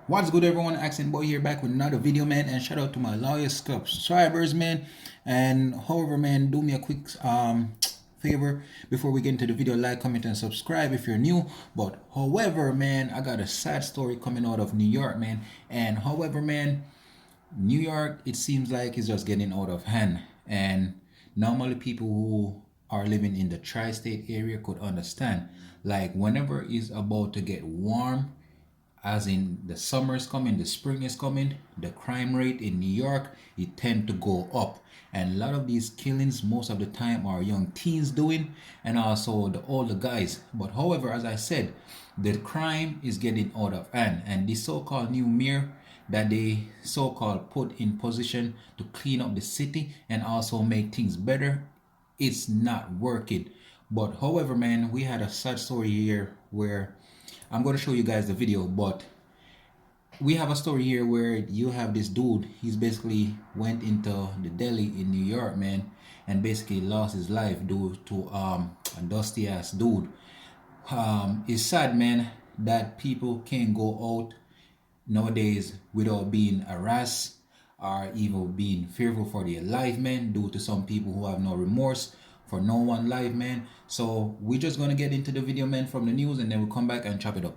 What's good, everyone? Accent Boy here, back with another video, man. And shout out to my loyal subscribers, man. And however, man, do me a quick favor before we get into the video. Like, comment, and subscribe if you're new. But however, man, I got a sad story coming out of New York, man. And however, man, New York, it seems like it's just getting out of hand. And normally people who are living in the tri-state area could understand. Like whenever it's about to get warm, as in the summer is coming, the spring is coming, the crime rate in New York, it tend to go up. And a lot of these killings most of the time are young teens doing, and also the older guys. But however, as I said, the crime is getting out of hand, and the so-called new mayor that they so-called put in position to clean up the city and also make things better, it's not working. But however, man, we had a sad story here where I'm going to show you guys the video, but we have a story here where you have this dude. He's basically went into the deli in New York, man, and basically lost his life due to a dusty ass dude. It's sad, man, that people can't go out nowadays without being harassed or even being fearful for their life, man, due to some people who have no remorse for no one life, man. So we're just gonna get into the video, man, from the news, and then we'll come back and chop it up.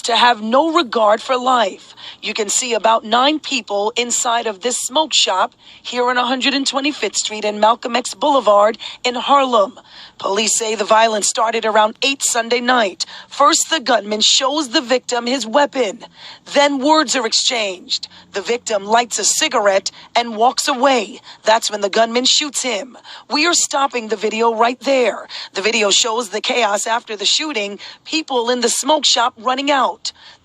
To have no regard for life. You can see about 9 people inside of this smoke shop here on 125th Street and Malcolm X Boulevard in Harlem. Police say the violence started around 8 Sunday night. First, the gunman shows the victim his weapon. Then words are exchanged. The victim lights a cigarette and walks away. That's when the gunman shoots him. We are stopping the video right there. The video shows the chaos after the shooting, people in the smoke shop running out.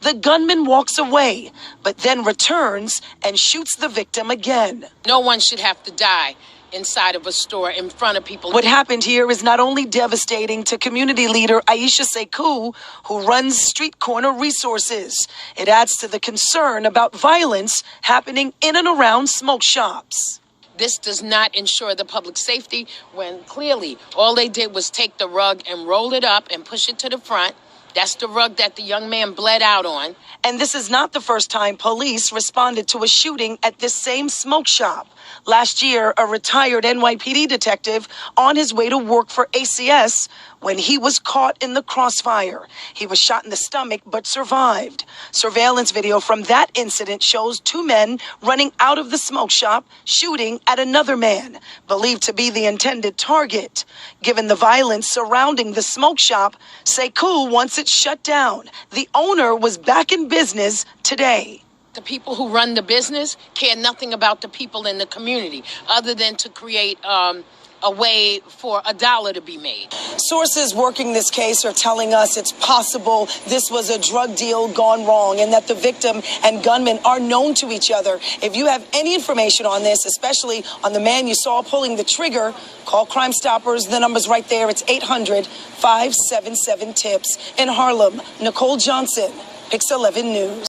The gunman walks away, but then returns and shoots the victim again. No one should have to die inside of a store in front of people. What happened here is not only devastating to community leader Aisha Sekou, who runs Street Corner Resources, it adds to the concern about violence happening in and around smoke shops. This does not ensure the public safety when clearly all they did was take the rug and roll it up and push it to the front. That's the rug that the young man bled out on. And this is not the first time police responded to a shooting at this same smoke shop. Last year, a retired NYPD detective on his way to work for ACS when he was caught in the crossfire. He was shot in the stomach but survived. Surveillance video from that incident shows 2 men running out of the smoke shop, shooting at another man, believed to be the intended target. Given the violence surrounding the smoke shop, Sekou wants it shut down. The owner was back in business today. The people who run the business care nothing about the people in the community other than to create a way for a dollar to be made. Sources working this case are telling us it's possible this was a drug deal gone wrong and that the victim and gunman are known to each other. If you have any information on this, especially on the man you saw pulling the trigger, call Crime Stoppers. The number's right there. It's 800-577-TIPS. In Harlem, Nicole Johnson, Pix 11 News.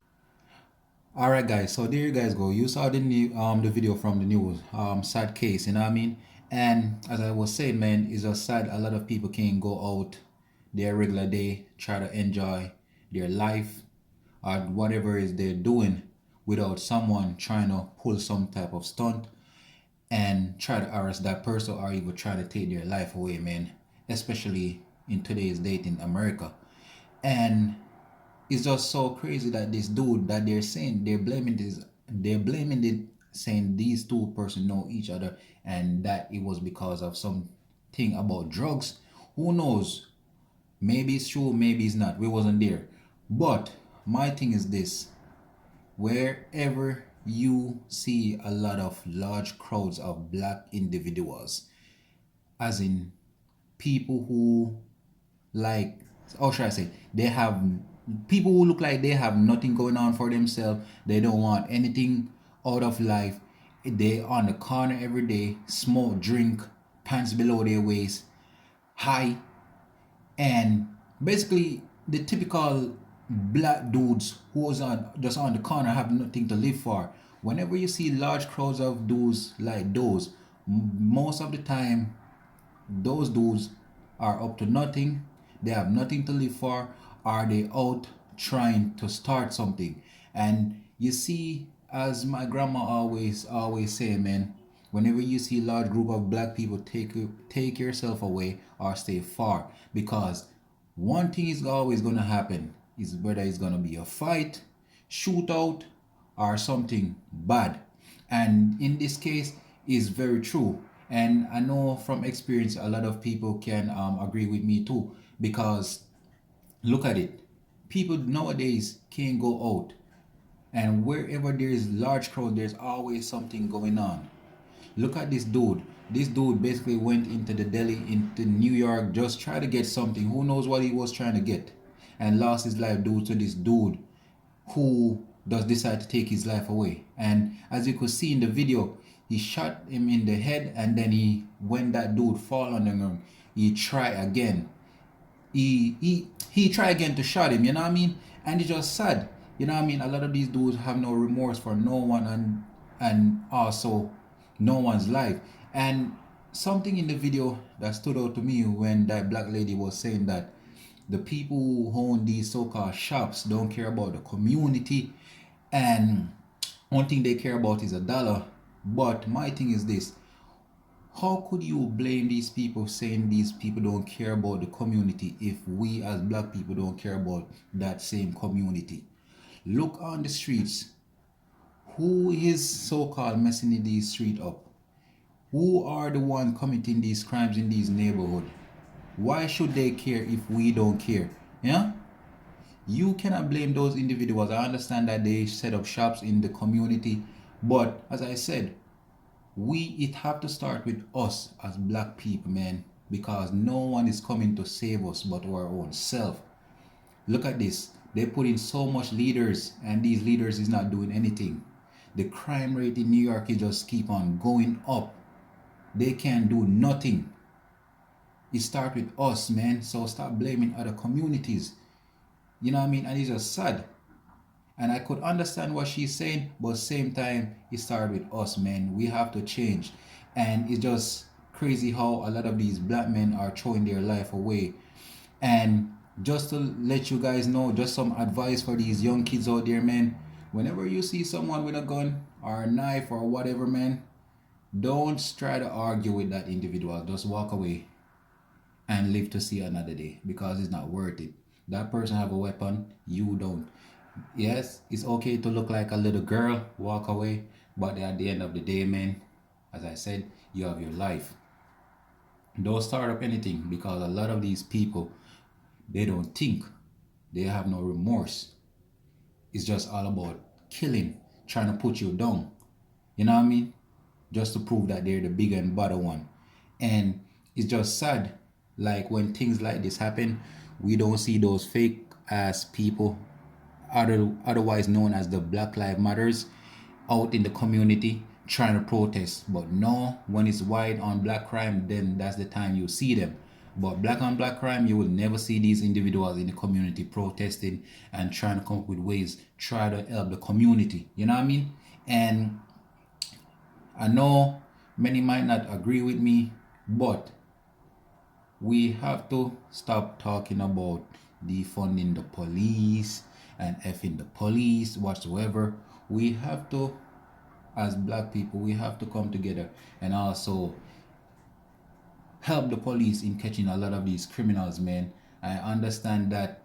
All right, guys, so there you guys go. You saw the video from the news, sad case, you know what I mean? And as I was saying, man, it's just sad a lot of people can't go out their regular day, try to enjoy their life or whatever is they're doing without someone trying to pull some type of stunt and try to arrest that person or even try to take their life away, man, especially in today's date in America. And it's just so crazy that this dude that they're saying they're blaming it, saying these 2 persons know each other and that it was because of something about drugs. Who knows? Maybe it's true, maybe it's not. We wasn't there. But my thing is this: wherever you see a lot of large crowds of black individuals, as in people who, like, or should I say, they have people who look like they have nothing going on for themselves, they don't want anything out of life, they on the corner every day, smoke, drink, pants below their waist, high, and basically the typical black dudes who's just on the corner have nothing to live for. Whenever you see large crowds of dudes like those, most of the time those dudes are up to nothing, they have nothing to live for, or they out trying to start something. And you see, as my grandma always say, man, whenever you see a large group of black people, take yourself away or stay far, because one thing is always gonna happen is whether it's gonna be a fight, shootout, or something bad. And in this case is very true, and I know from experience a lot of people can agree with me too, because look at it. People nowadays can't go out, and wherever there is large crowd, there's always something going on. Look at this dude. This dude basically went into the deli into New York, just try to get something. Who knows what he was trying to get, and lost his life due to this dude who does decide to take his life away. And as you could see in the video, he shot him in the head, and then when that dude fall on the ground, he try again. He try again to shot him, you know what I mean? And it's just sad. You know what I mean? A lot of these dudes have no remorse for no one, and also no one's life. And something in the video that stood out to me when that black lady was saying that the people who own these so-called shops don't care about the community, and one thing they care about is a dollar. But my thing is this: how could you blame these people saying these people don't care about the community if we as black people don't care about that same community? Look on the streets. Who is so-called messing these streets up? Who are the one committing these crimes in these neighborhoods? Why should they care if we don't care? Yeah? You cannot blame those individuals. I understand that they set up shops in the community, but as I said, it have to start with us as black people, man, because no one is coming to save us but our own self. Look at this. They put in so much leaders, and these leaders is not doing anything. The crime rate in New York is just keep on going up. They can't do nothing. It starts with us, man. So stop blaming other communities. You know what I mean? And it's just sad. And I could understand what she's saying, but same time, it started with us, man. We have to change. And it's just crazy how a lot of these black men are throwing their life away. And just to let you guys know, just some advice for these young kids out there, man. Whenever you see someone with a gun or a knife or whatever, man, don't try to argue with that individual. Just walk away and live to see another day, because it's not worth it. That person have a weapon, you don't. Yes, it's okay to look like a little girl, walk away, but at the end of the day, man, as I said, you have your life. Don't start up anything, because a lot of these people, they don't think. They have no remorse. It's just all about killing, trying to put you down. You know what I mean? Just to prove that they're the bigger and better one. And it's just sad, like when things like this happen, we don't see those fake ass people, otherwise known as the Black Lives Matters, out in the community trying to protest. But no, when it's white on black crime, then that's the time you see them. But black on black crime, you will never see these individuals in the community protesting and trying to come up with ways, try to help the community. You know what I mean? And I know many might not agree with me, but we have to stop talking about defunding the police and effing the police whatsoever. We have to, as black people, we have to come together and also help the police in catching a lot of these criminals, man. I understand that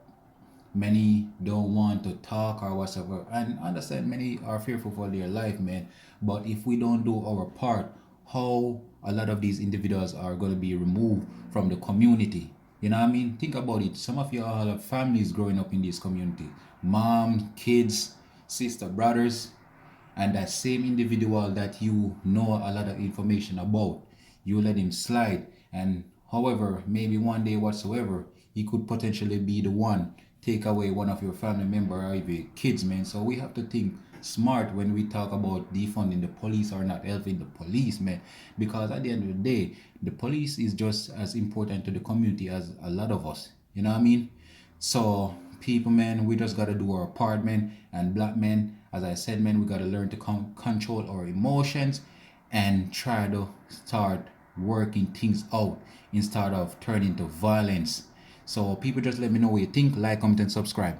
many don't want to talk or whatever, and understand many are fearful for their life, man. But if we don't do our part, how a lot of these individuals are going to be removed from the community? You know what I mean? Think about it. Some of you all have families growing up in this community, mom, kids, sister, brothers, and that same individual that you know a lot of information about, you let him slide. And however, maybe one day whatsoever, he could potentially be the one take away one of your family member or even kids, man. So we have to think smart when we talk about defunding the police or not helping the police, man, because at the end of the day, the police is just as important to the community as a lot of us. You know what I mean? So people, man, we just gotta do our part, man. And black men, as I said, man, we gotta learn to control our emotions and try to start working things out instead of turning to violence. So people, just let me know what you think. Like, comment, and subscribe.